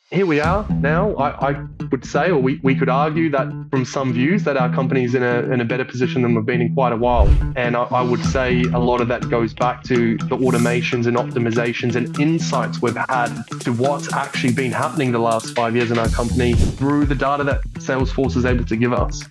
here we are now. I would say, or we could argue that from some views that our company is in a better position than we've been in quite a while. And I would say a lot of that goes back to the automations and optimizations and insights we've had to what's actually been happening the last 5 years in our company through the data that Salesforce is able to give us.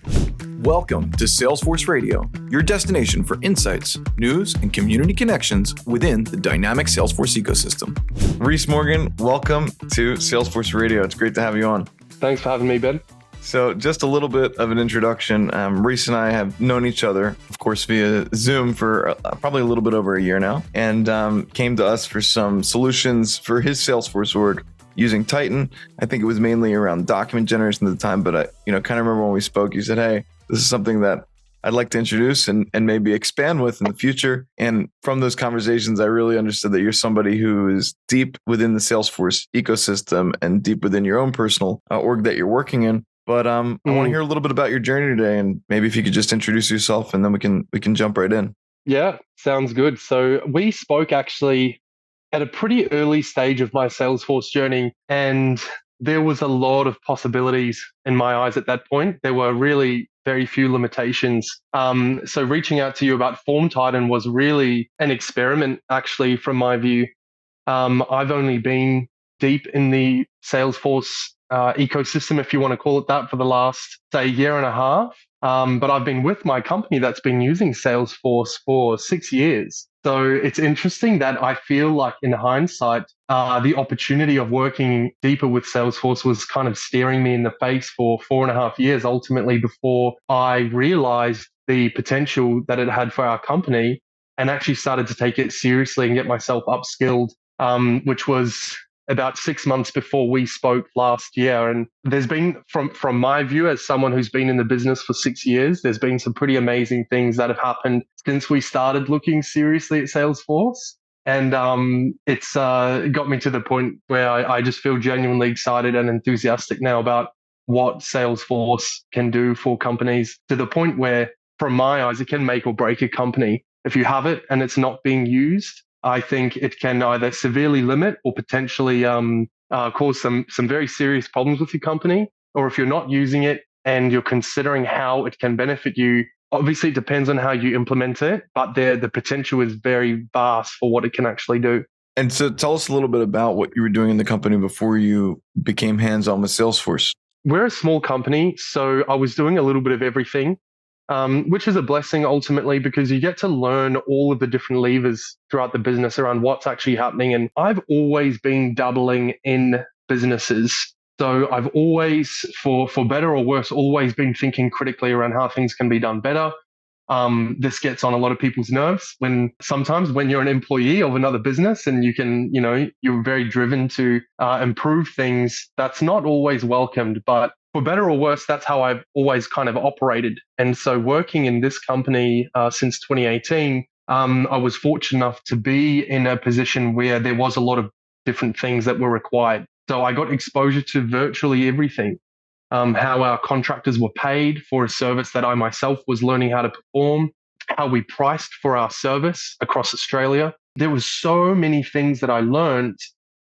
Welcome to Salesforce Radio, your destination for insights, news, and community connections within the dynamic Salesforce ecosystem. Rhys Morgan, welcome to Salesforce Radio. It's great to have you on. Thanks for having me, Ben. So just a little bit of an introduction. Rhys and I have known each other, of course, via Zoom for probably a little bit over a year now, and came to us for some solutions for his Salesforce org using Titan. I think it was mainly around document generation at the time, but I kind of remember when we spoke, you said, hey, this is something that I'd like to introduce and maybe expand with in the future. And from those conversations, I really understood that you're somebody who is deep within the Salesforce ecosystem and deep within your own personal org that you're working in. But I want to hear a little bit about your journey today, and maybe if you could just introduce yourself, and then we can jump right in. Yeah, sounds good. So we spoke actually at a pretty early stage of my Salesforce journey, and there was a lot of possibilities in my eyes at that point. There were really very few limitations. So reaching out to you about Form Titan was really an experiment, actually, from my view. I've only been deep in the Salesforce ecosystem, if you want to call it that, for the last, say, year and a half. But I've been with my company that's been using Salesforce for 6 years. So it's interesting that I feel like in hindsight, the opportunity of working deeper with Salesforce was kind of staring me in the face for 4.5 years, ultimately, before I realized the potential that it had for our company and actually started to take it seriously and get myself upskilled, which was about 6 months before we spoke last year. And there's been, from my view, as someone who's been in the business for 6 years, there's been some pretty amazing things that have happened since we started looking seriously at Salesforce. And it's got me to the point where I just feel genuinely excited and enthusiastic now about what Salesforce can do for companies, to the point where, from my eyes, it can make or break a company. If you have it and it's not being used, I think it can either severely limit or potentially cause some very serious problems with your company. Or if you're not using it and you're considering how it can benefit you, obviously it depends on how you implement it, but the potential is very vast for what it can actually do. And so tell us a little bit about what you were doing in the company before you became hands-on with Salesforce. We're a small company, so I was doing a little bit of everything. Which is a blessing ultimately, because you get to learn all of the different levers throughout the business around what's actually happening. And I've always been dabbling in businesses. So I've always, for better or worse, always been thinking critically around how things can be done better. This gets on a lot of people's nerves sometimes when you're an employee of another business and you're very driven to improve things. That's not always welcomed, but for better or worse, that's how I've always kind of operated. And so working in this company since 2018, I was fortunate enough to be in a position where there was a lot of different things that were required. So I got exposure to virtually everything. How our contractors were paid for a service that I myself was learning how to perform, how we priced for our service across Australia. There was so many things that I learned.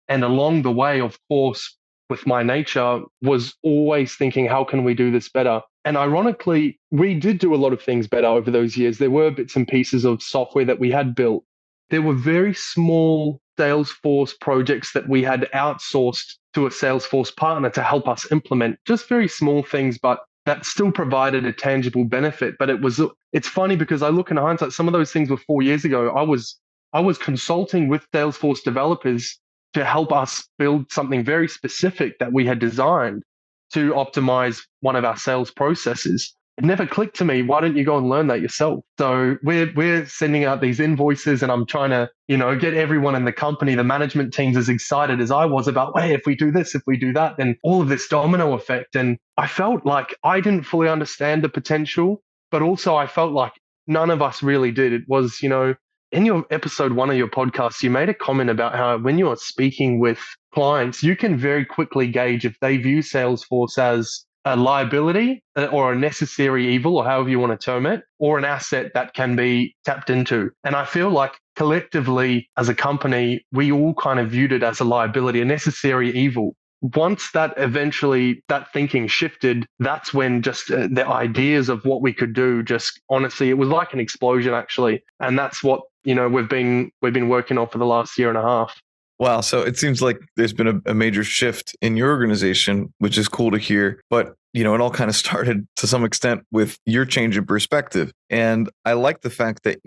And along the way, of course, with my nature, was always thinking, how can we do this better? And ironically, we did do a lot of things better over those years. There were bits and pieces of software that we had built. There were very small Salesforce projects that we had outsourced to a Salesforce partner to help us implement, just very small things, but that still provided a tangible benefit. But it's funny because I look in hindsight, some of those things were 4 years ago. I was consulting with Salesforce developers to help us build something very specific that we had designed to optimize one of our sales processes. It never clicked to me, why don't you go and learn that yourself? So we're sending out these invoices, and I'm trying to, get everyone in the company, the management teams, as excited as I was about, hey, if we do this, if we do that, then all of this domino effect. And I felt like I didn't fully understand the potential, but also I felt like none of us really did. It was, in your episode 1 of your podcast, you made a comment about how when you're speaking with clients, you can very quickly gauge if they view Salesforce as a liability or a necessary evil, or however you want to term it, or an asset that can be tapped into. And I feel like collectively as a company, we all kind of viewed it as a liability, a necessary evil. once that eventually that thinking shifted, that's when just the ideas of what we could do, just honestly, it was like an explosion actually. And that's what, we've been working on for the last year and a half. Wow. So it seems like there's been a major shift in your organization, which is cool to hear. But, it all kind of started to some extent with your change in perspective. And I like the fact that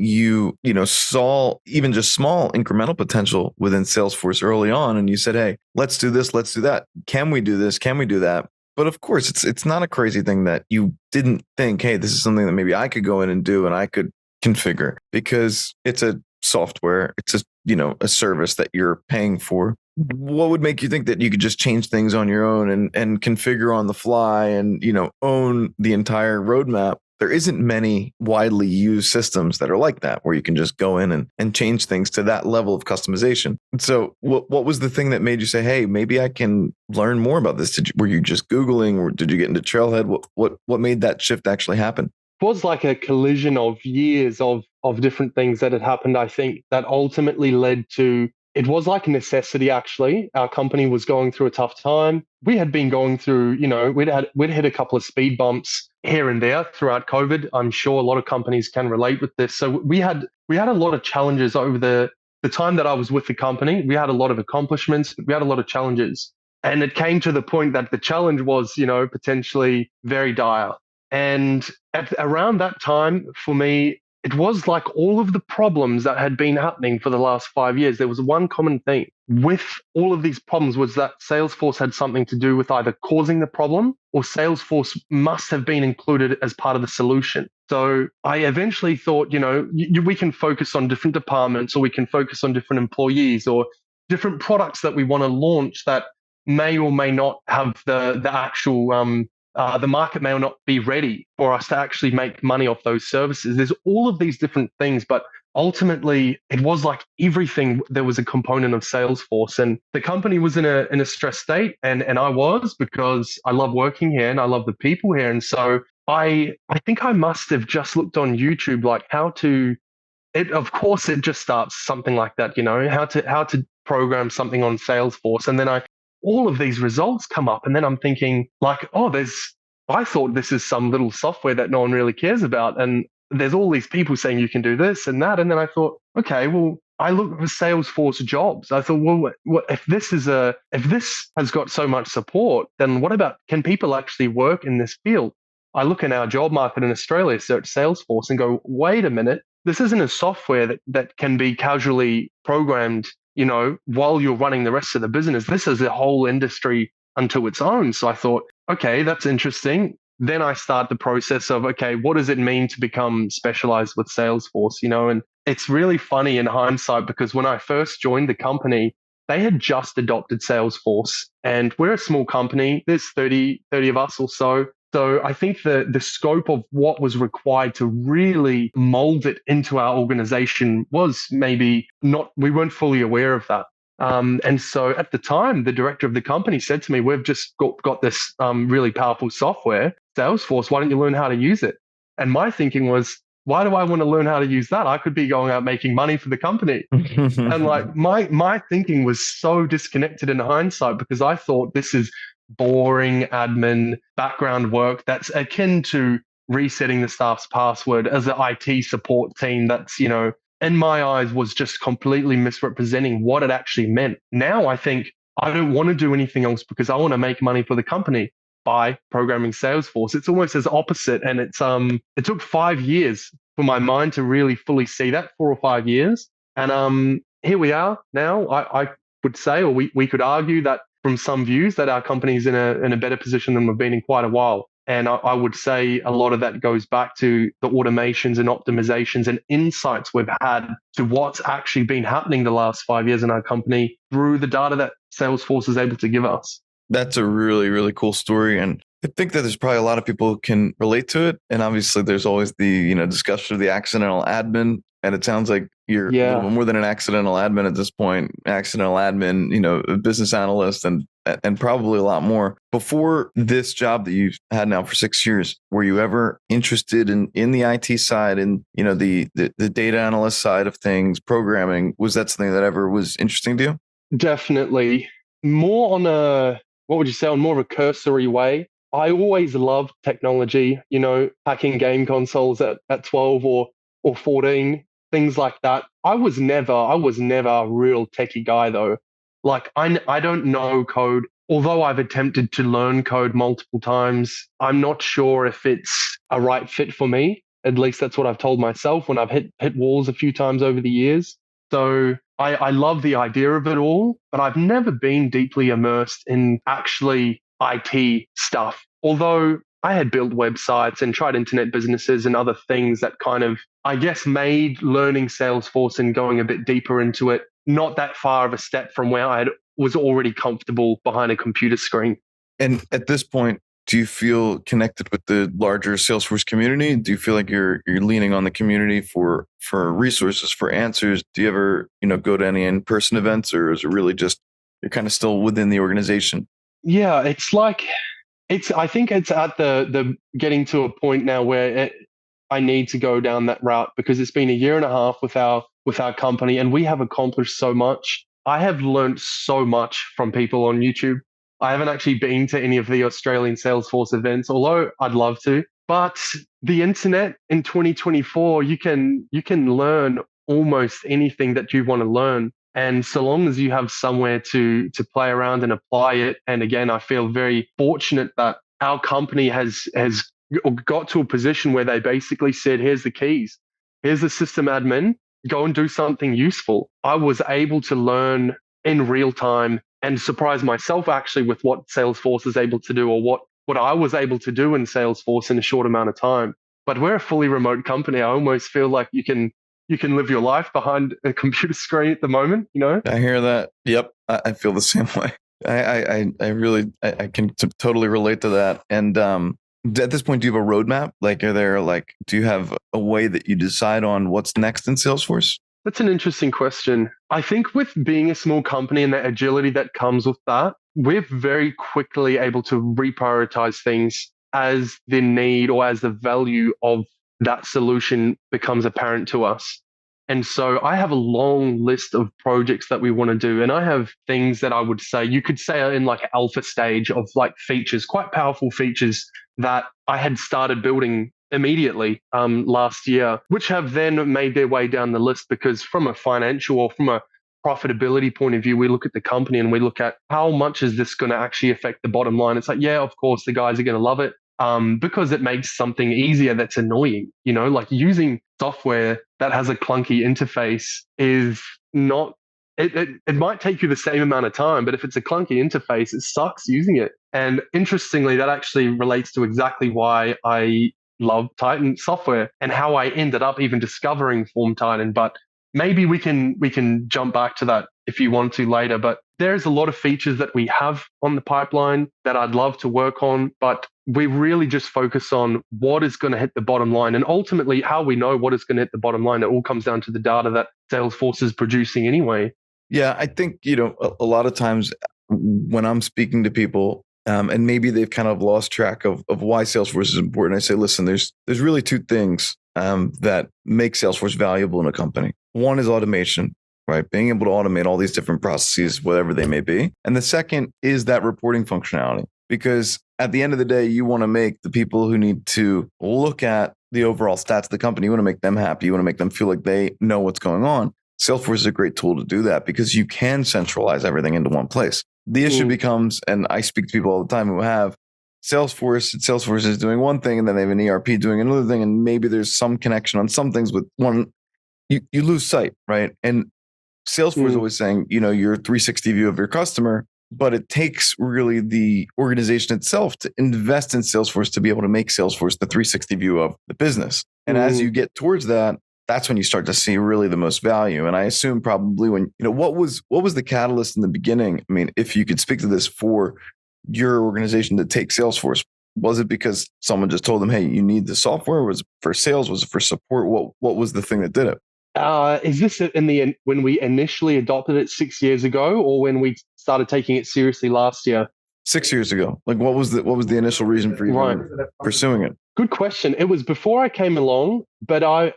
saw even just small incremental potential within Salesforce early on. And you said, hey, let's do this, let's do that. Can we do this? Can we do that? But of course, it's not a crazy thing that you didn't think, hey, this is something that maybe I could go in and do and I could configure, because it's a software. It's a service that you're paying for. What would make you think that you could just change things on your own and configure on the fly and, own the entire roadmap? There isn't many widely used systems that are like that, where you can just go in and change things to that level of customization. So what was the thing that made you say, hey, maybe I can learn more about this? Were you just Googling, or did you get into Trailhead? What made that shift actually happen? It was like a collision of years of different things that had happened, I think, that ultimately led to, it was like a necessity, actually. Our company was going through a tough time. We had been going through, we'd hit a couple of speed bumps here and there throughout COVID. I'm sure a lot of companies can relate with this. So we had a lot of challenges over the time that I was with the company. We had a lot of accomplishments. We had a lot of challenges. And it came to the point that the challenge was, potentially very dire. And around that time, for me, it was like all of the problems that had been happening for the last 5 years. There was one common theme with all of these problems, was that Salesforce had something to do with either causing the problem, or Salesforce must have been included as part of the solution. So I eventually thought, we can focus on different departments, or we can focus on different employees, or different products that we want to launch that may or may not have the actual the market may not be ready for us to actually make money off those services. There's all of these different things, but ultimately it was like everything, there was a component of Salesforce, and the company was in a stress state, and I was, because I love working here and I love the people here. And so I think I must have just looked on YouTube, like how to, of course it just starts something like that, how to program something on Salesforce. And then all of these results come up, and then I'm thinking like, I thought this is some little software that no one really cares about. And there's all these people saying you can do this and that. And then I thought, okay, well, I looked for Salesforce jobs. I thought, well, if this has got so much support, then what about, can people actually work in this field? I look in our job market in Australia, search Salesforce, and go, wait a minute, this isn't a software that can be casually programmed, while you're running the rest of the business. This is a whole industry unto its own. So I thought, okay, that's interesting. Then I start the process of, okay, what does it mean to become specialized with Salesforce? And it's really funny in hindsight, because when I first joined the company, they had just adopted Salesforce, and we're a small company. There's 30 of us or so. So I think the scope of what was required to really mold it into our organization was maybe not, we weren't fully aware of that. And so at the time, the director of the company said to me, we've just got this really powerful software, Salesforce, why don't you learn how to use it? And my thinking was, why do I want to learn how to use that? I could be going out making money for the company. And like my thinking was so disconnected in hindsight, because I thought this is boring admin background work that's akin to resetting the staff's password as an IT support team. That's, in my eyes, was just completely misrepresenting what it actually meant. Now I think I don't want to do anything else, because I want to make money for the company by programming Salesforce. It's almost as opposite. And it took 5 years for my mind to really fully see that, 4 or 5 years. And here we are now. I would say, or we could argue that from some views, that our company is in a better position than we've been in quite a while. And I would say a lot of that goes back to the automations and optimizations and insights we've had to what's actually been happening the last 5 years in our company through the data that Salesforce is able to give us. That's a really, really cool story. And I think that there's probably a lot of people who can relate to it. And obviously there's always the, discussion of the accidental admin. And it sounds like you're a little more than an accidental admin at this point, accidental admin, a business analyst, and probably a lot more. Before this job that you've had now for 6 years, were you ever interested in the IT side and, the data analyst side of things, programming? Was that something that ever was interesting to you? Definitely. More on what would you say, on more of a cursory way. I always loved technology, hacking game consoles at 12 or 14, things like that. I was never a real techie guy though. Like I don't know code. Although I've attempted to learn code multiple times, I'm not sure if it's a right fit for me. At least that's what I've told myself when I've hit walls a few times over the years. So I love the idea of it all, but I've never been deeply immersed in actually IT stuff. Although I had built websites and tried internet businesses and other things that kind of, I guess, made learning Salesforce and going a bit deeper into it not that far of a step from where was already comfortable behind a computer screen. And at this point, do you feel connected with the larger Salesforce community? Do you feel like you're leaning on the community for resources, for answers? Do you ever, go to any in-person events, or is it really just you're kind of still within the organization? Yeah, I think it's at the getting to a point now where I need to go down that route, because it's been a year and a half with our company and we have accomplished so much. I have learned so much from people on YouTube. I haven't actually been to any of the Australian Salesforce events, although I'd love to. But the internet in 2024, you can learn almost anything that you want to learn. And so long as you have somewhere to play around and apply it. And again, I feel very fortunate that our company has got to a position where they basically said, here's the keys. Here's the system admin. Go and do something useful. I was able to learn in real time and surprise myself actually with what Salesforce is able to do, or what I was able to do in Salesforce in a short amount of time. But we're a fully remote company. I almost feel like you can live your life behind a computer screen at the moment, I hear that. Yep. I feel the same way. I really can totally relate to that. And at this point, do you have a roadmap? Do you have a way that you decide on what's next in Salesforce? That's an interesting question. I think with being a small company and the agility that comes with that, we're very quickly able to reprioritize things as the need or as the value of that solution becomes apparent to us. And so I have a long list of projects that we want to do. And I have things that I would say, you could say are in like alpha stage of like features, quite powerful features that I had started building immediately last year, which have then made their way down the list, because from a financial or from a profitability point of view, we look at the company and we look at how much is this going to actually affect the bottom line. It's like, yeah, of course, the guys are going to love it. Because it makes something easier that's annoying, like using software that has a clunky interface is not, it might take you the same amount of time, but if it's a clunky interface, it sucks using it. And interestingly, that actually relates to exactly why I love Titan software and how I ended up even discovering Form Titan. But maybe we can jump back to that if you want to later. But there's a lot of features that we have on the pipeline that I'd love to work on, but we really just focus on what is going to hit the bottom line. And ultimately, how we know what is going to hit the bottom line, it all comes down to the data that Salesforce is producing anyway. Yeah, I think, a lot of times when I'm speaking to people, and maybe they've kind of lost track of why Salesforce is important, I say, listen, there's really two things that make Salesforce valuable in a company. One is automation, right? Being able to automate all these different processes, whatever they may be. And the second is that reporting functionality, because at the end of the day, you want to make the people who need to look at the overall stats of the company, you want to make them happy. You want to make them feel like they know what's going on. Salesforce is a great tool to do that, because you can centralize everything into one place. The issue becomes, and I speak to people all the time who have Salesforce, and Salesforce is doing one thing and then they have an ERP doing another thing. And maybe there's some connection on some things with one, you lose sight, right? And Salesforce is always saying, your 360 view of your customer, but it takes really the organization itself to invest in Salesforce to be able to make Salesforce the 360 view of the business. And as you get towards that, that's when you start to see really the most value. And I assume probably when, what was the catalyst in the beginning? I mean, if you could speak to this for your organization to take Salesforce, was it because someone just told them, hey, you need the software? Was it for sales? Was it for support? What was the thing that did it? Is this when we initially adopted it 6 years ago, or when we started taking it seriously last year? 6 years ago. Like, what was the initial reason for even pursuing it? Good question. It was before I came along, but I'd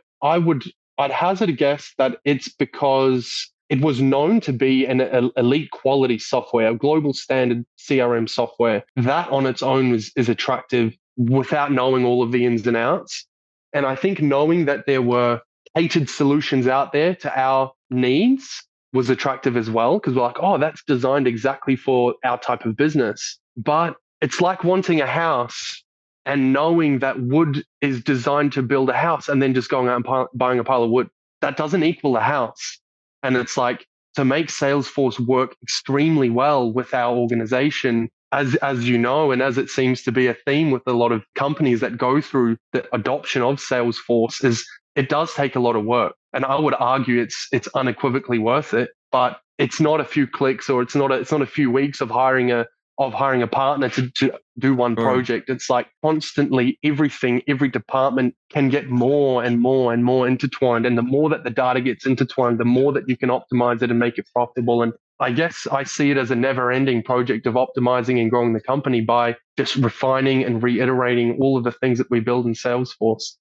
hazard a guess that it's because it was known to be an elite quality software, a global standard CRM software. That on its own is attractive without knowing all of the ins and outs. And I think knowing that there were catered solutions out there to our needs was attractive as well, because we're like, oh, that's designed exactly for our type of business. But it's like wanting a house and knowing that wood is designed to build a house and then just going out and buying a pile of wood. That doesn't equal a house. And it's like, to make Salesforce work extremely well with our organization, as you know, and as it seems to be a theme with a lot of companies that go through the adoption of Salesforce, is it does take a lot of work. And I would argue it's unequivocally worth it, but it's not a few clicks, or it's not a few weeks of hiring a partner to do one project. It's like constantly every department can get more and more and more intertwined. And the more that the data gets intertwined, the more that you can optimize it and make it profitable. And I guess I see it as a never-ending project of optimizing and growing the company by just refining and reiterating all of the things that we build in Salesforce.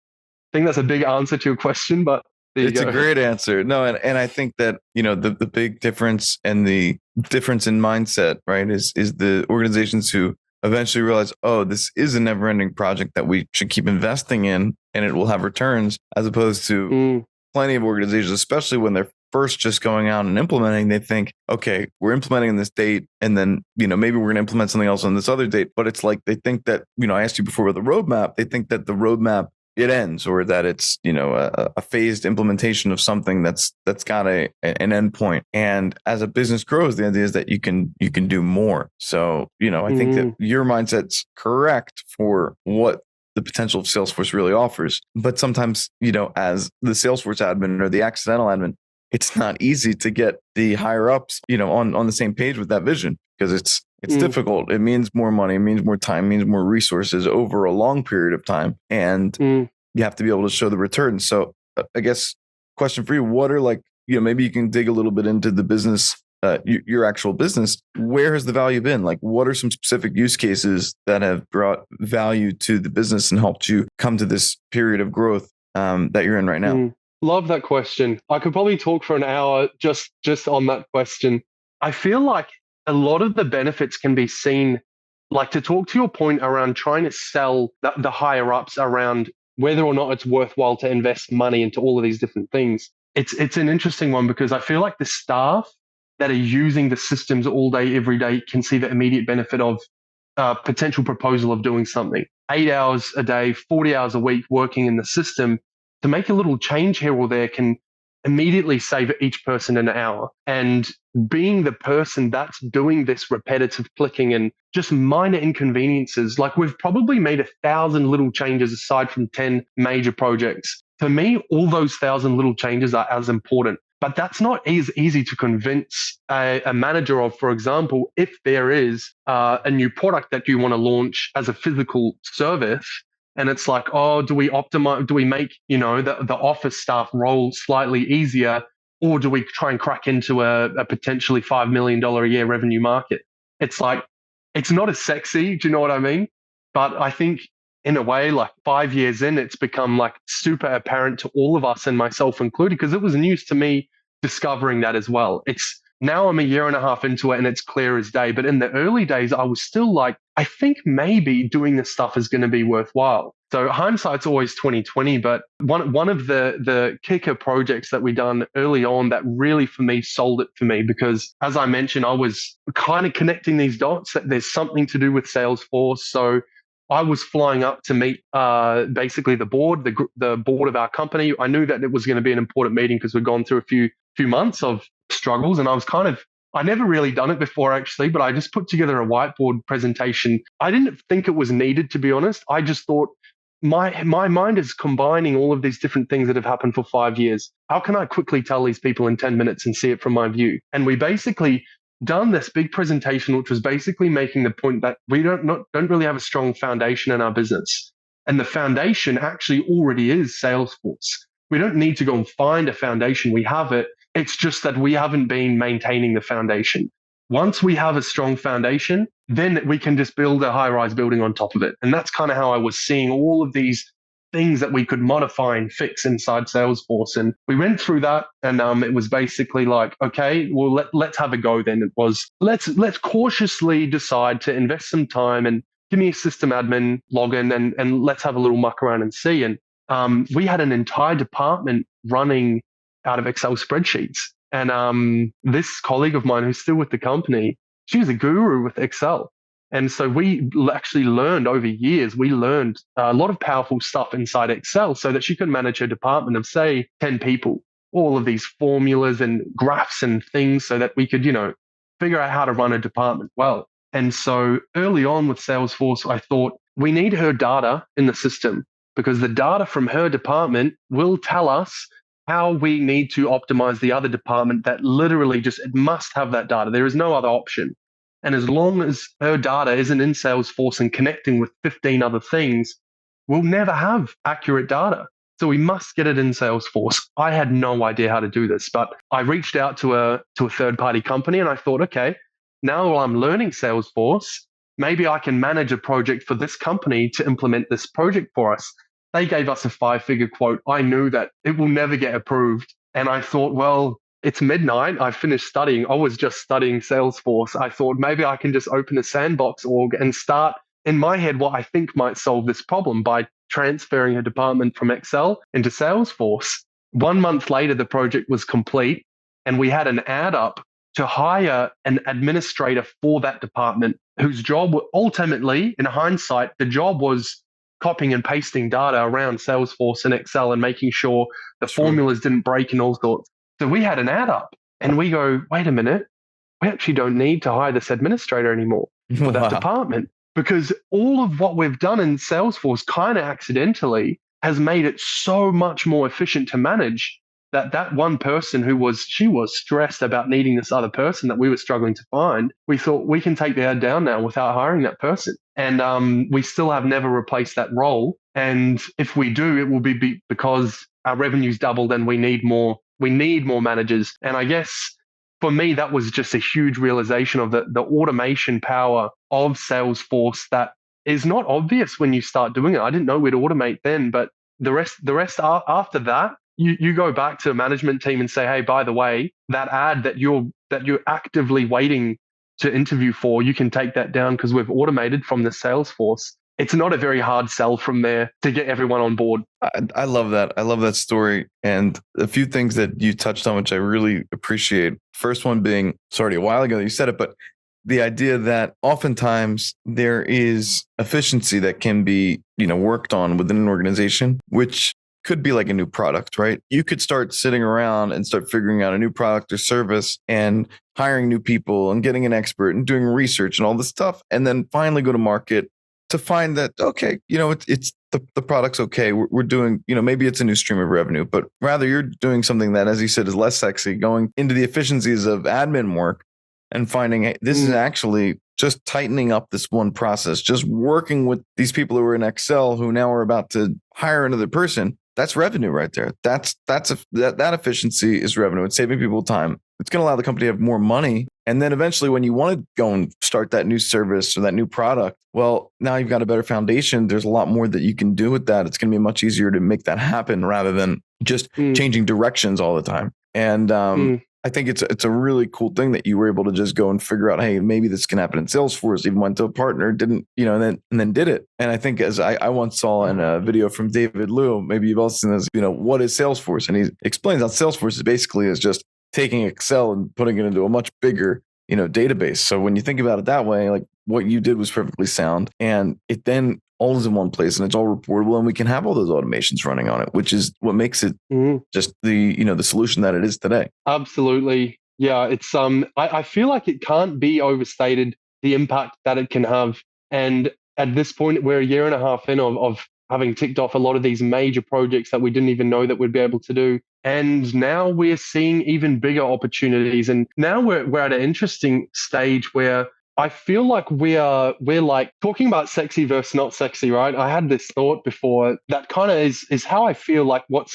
I think that's a big answer to your question, but it's a great answer. No, and I think that, the big difference and the difference in mindset, right, is the organizations who eventually realize, oh, this is a never-ending project that we should keep investing in and it will have returns, as opposed to plenty of organizations, especially when they're first just going out and implementing, they think, okay, we're implementing on this date, and then, maybe we're going to implement something else on this other date. But it's like they think that, I asked you before about the roadmap, they think that the roadmap, it ends, or that it's a phased implementation of something that's got an end point. And as a business grows, the idea is that you can do more. So I think that your mindset's correct for what the potential of Salesforce really offers. But sometimes as the Salesforce admin or the accidental admin, it's not easy to get the higher ups on the same page with that vision, because it's difficult. It means more money, it means more time, it means more resources over a long period of time. And you have to be able to show the return. So I guess question for you, what are maybe you can dig a little bit into the business, your actual business. Where has the value been? What are some specific use cases that have brought value to the business and helped you come to this period of growth that you're in right now? Love that question. I could probably talk for an hour just on that question. I feel like a lot of the benefits can be seen, to talk to your point around trying to sell the higher ups around whether or not it's worthwhile to invest money into all of these different things. It's an interesting one, because I feel like the staff that are using the systems all day, every day, can see the immediate benefit of potential proposal of doing something. 8 hours a day, 40 hours a week working in the system, to make a little change here or there can immediately save each person an hour. And being the person that's doing this repetitive clicking and just minor inconveniences, we've probably made 1,000 little changes aside from 10 major projects. For me, all those 1,000 little changes are as important. But that's not as easy to convince a manager of. For example, if there is a new product that you want to launch as a physical service, and it's like, oh, do we optimize? Do we make the office staff role slightly easier, or do we try and crack into a potentially $5 million a year revenue market? It's like, it's not as sexy. Do you know what I mean? But I think in a way, 5 years in, it's become super apparent to all of us, and myself included, because it was news to me discovering that as well. It's now I'm a year and a half into it and it's clear as day. But in the early days, I was still I think maybe doing this stuff is going to be worthwhile. So hindsight's always 2020, but one of the kicker projects that we done early on that really for me sold it for me, because as I mentioned, I was kind of connecting these dots that there's something to do with Salesforce. So I was flying up to meet basically the board, the board of our company. I knew that it was going to be an important meeting because we'd gone through a few months of struggles, and I never really done it before actually, but I just put together a whiteboard presentation. I didn't think it was needed, to be honest. I just thought my mind is combining all of these different things that have happened for 5 years. How can I quickly tell these people in 10 minutes and see it from my view? And we basically done this big presentation, which was basically making the point that we don't really have a strong foundation in our business. And the foundation actually already is Salesforce. We don't need to go and find a foundation. We have it. It's just that we haven't been maintaining the foundation. Once we have a strong foundation, then we can just build a high-rise building on top of it. And that's kind of how I was seeing all of these things that we could modify and fix inside Salesforce. And we went through that, and it was basically like, okay, well, let's have a go then. It was, let's cautiously decide to invest some time and give me a system admin login, and let's have a little muck around and see. And we had an entire department running out of Excel spreadsheets. And this colleague of mine who's still with the company, she was a guru with Excel. And so we actually learned over years, we learned a lot of powerful stuff inside Excel so that she could manage her department of, say, 10 people, all of these formulas and graphs and things so that we could, figure out how to run a department well. And so early on with Salesforce, I thought we need her data in the system, because the data from her department will tell us how we need to optimize the other department that literally just, it must have that data. There is no other option. And as long as her data isn't in Salesforce and connecting with 15 other things, we'll never have accurate data. So we must get it in Salesforce. I had no idea how to do this, but I reached out to a third-party company, and I thought, okay, now while I'm learning Salesforce, maybe I can manage a project for this company to implement this project for us. They gave us a 5-figure quote. I knew that it will never get approved. And I thought, well, it's midnight. I finished studying. I was just studying Salesforce. I thought maybe I can just open a sandbox org and start in my head what I think might solve this problem by transferring a department from Excel into Salesforce. 1 month later, the project was complete, and we had an ad up to hire an administrator for that department whose job, ultimately, in hindsight, the job was copying and pasting data around Salesforce and Excel and making sure the formulas didn't break and all sorts. So we had an ad up, and we go, wait a minute, we actually don't need to hire this administrator anymore for that department, because all of what we've done in Salesforce kind of accidentally has made it so much more efficient to manage that one person she was stressed about needing this other person that we were struggling to find. We thought we can take the ad down now without hiring that person. And we still have never replaced that role. And if we do, it will be because our revenue's doubled and we need more managers. And I guess for me, that was just a huge realization of the automation power of Salesforce that is not obvious when you start doing it. I didn't know we'd automate then, but the rest after that, you go back to a management team and say, hey, by the way, that ad that you're actively waiting to interview for, you can take that down because we've automated from the Salesforce. It's not a very hard sell from there to get everyone on board. I love that. I love that story. And a few things that you touched on, which I really appreciate. First one being, sorry, a while ago you said it, but the idea that oftentimes there is efficiency that can be, worked on within an organization, which could be like a new product, right? You could start sitting around and start figuring out a new product or service and hiring new people and getting an expert and doing research and all this stuff. And then finally go to market to find that, okay, it's the product's okay. We're doing, maybe it's a new stream of revenue, but rather you're doing something that, as you said, is less sexy, going into the efficiencies of admin work and finding, hey, this is actually just tightening up this one process, just working with these people who are in Excel who now are about to hire another person. That's revenue right there. That efficiency is revenue. It's saving people time. It's going to allow the company to have more money. And then eventually when you want to go and start that new service or that new product, well, now you've got a better foundation. There's a lot more that you can do with that. It's going to be much easier to make that happen rather than just changing directions all the time. And I think it's a really cool thing that you were able to just go and figure out, hey, maybe this can happen in Salesforce. Even went to a partner, didn't, and then did it. And I think as I once saw in a video from David Liu, maybe you've also seen this, what is Salesforce? And he explains how Salesforce is just taking Excel and putting it into a much bigger, database. So when you think about it that way, like what you did was perfectly sound, and it then all is in one place and it's all reportable, and we can have all those automations running on it, which is what makes it just the solution that it is today. Absolutely. Yeah. It's I feel like it can't be overstated, the impact that it can have. And at this point, we're a year and a half in of having ticked off a lot of these major projects that we didn't even know that we'd be able to do. And now we're seeing even bigger opportunities. And now we're at an interesting stage where I feel like we're like talking about sexy versus not sexy, right? I had this thought before that kind of is how I feel like what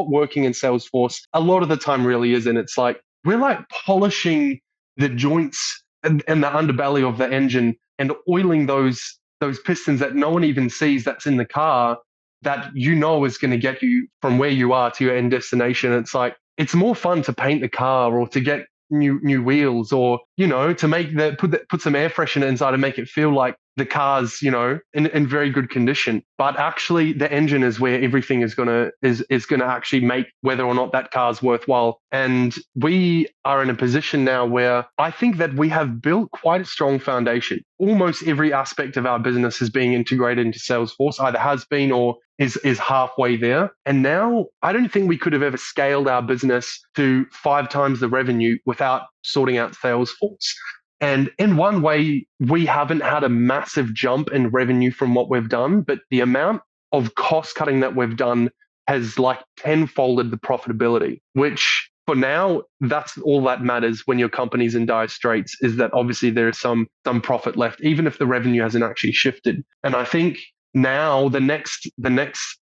working in Salesforce a lot of the time really is. And it's like, we're like polishing the joints and the underbelly of the engine and oiling those pistons that no one even sees that's in the car that is going to get you from where you are to your end destination. It's like, it's more fun to paint the car or to get new wheels, or to make put some air freshener inside and make it feel like the car's in very good condition. But actually the engine is where everything is gonna actually make whether or not that car's worthwhile. And we are in a position now where I think that we have built quite a strong foundation. Almost every aspect of our business is being integrated into Salesforce, either has been or is halfway there. And now I don't think we could have ever scaled our business to 5 times the revenue without sorting out Salesforce. And in one way, we haven't had a massive jump in revenue from what we've done, but the amount of cost cutting that we've done has like tenfolded the profitability, which for now, that's all that matters when your company's in dire straits, is that obviously there is some profit left, even if the revenue hasn't actually shifted. And I think now the next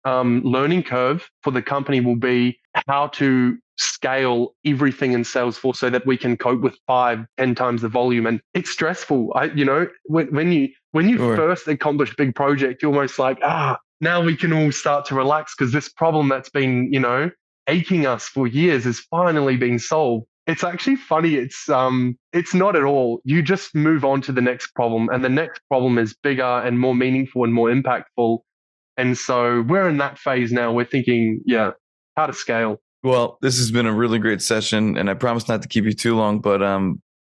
learning curve for the company will be how to scale everything in Salesforce so that we can cope with 5-10 times the volume. And it's stressful. When you Sure. first accomplish big project, you're almost like, now we can all start to relax because this problem that's been, aching us for years is finally being solved. It's actually funny. It's not at all. You just move on to the next problem, and the next problem is bigger and more meaningful and more impactful. And so we're in that phase now. We're thinking, how to scale. Well, this has been a really great session, and I promise not to keep you too long, but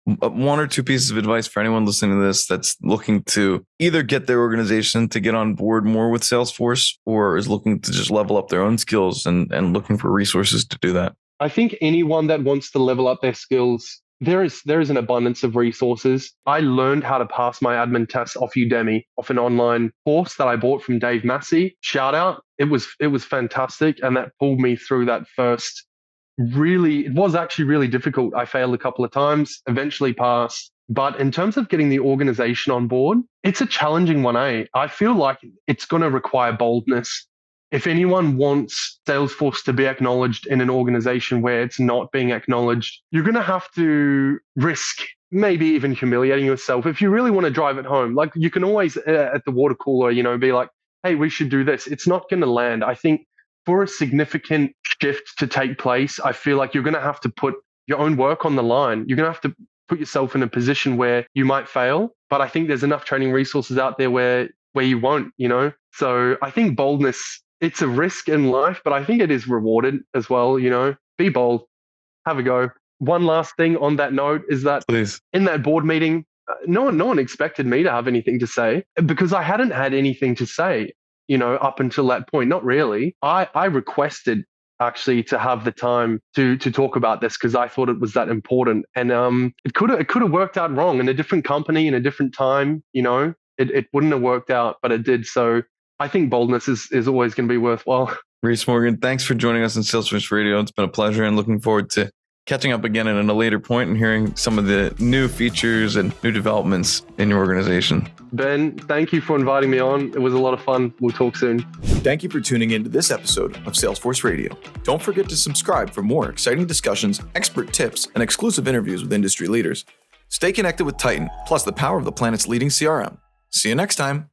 1 or 2 pieces of advice for anyone listening to this that's looking to either get their organization to get on board more with Salesforce, or is looking to just level up their own skills and looking for resources to do that. I think anyone that wants to level up their skills, there is an abundance of resources. I learned how to pass my admin tests off Udemy, off an online course that I bought from Dave Massey. Shout out. It was fantastic. And that pulled me through that first. It was actually really difficult. I failed a couple of times, eventually passed. But in terms of getting the organization on board, it's a challenging one. I feel like it's going to require boldness. If anyone wants Salesforce to be acknowledged in an organization where it's not being acknowledged, you're going to have to risk maybe even humiliating yourself. If you really want to drive it home, like you can always at the water cooler, be like, hey, we should do this. It's not going to land. I think for a significant shift to take place, I feel like you're going to have to put your own work on the line. You're going to have to put yourself in a position where you might fail. But I think there's enough training resources out there where you won't, So I think boldness, it's a risk in life, but I think it is rewarded as well. Be bold, have a go. One last thing on that note is that Please. In that board meeting, no one expected me to have anything to say because I hadn't had anything to say, up until that point. Not really. I requested actually to have the time to talk about this because I thought it was that important. And it could have worked out wrong in a different company in a different time. It wouldn't have worked out, but it did. So I think boldness is always going to be worthwhile. Rhys Morgan, thanks for joining us on Salesforce Radio. It's been a pleasure, and looking forward to catching up again at a later point and hearing some of the new features and new developments in your organization. Ben, thank you for inviting me on. It was a lot of fun. We'll talk soon. Thank you for tuning in to this episode of Salesforce Radio. Don't forget to subscribe for more exciting discussions, expert tips, and exclusive interviews with industry leaders. Stay connected with Titan, plus the power of the planet's leading CRM. See you next time.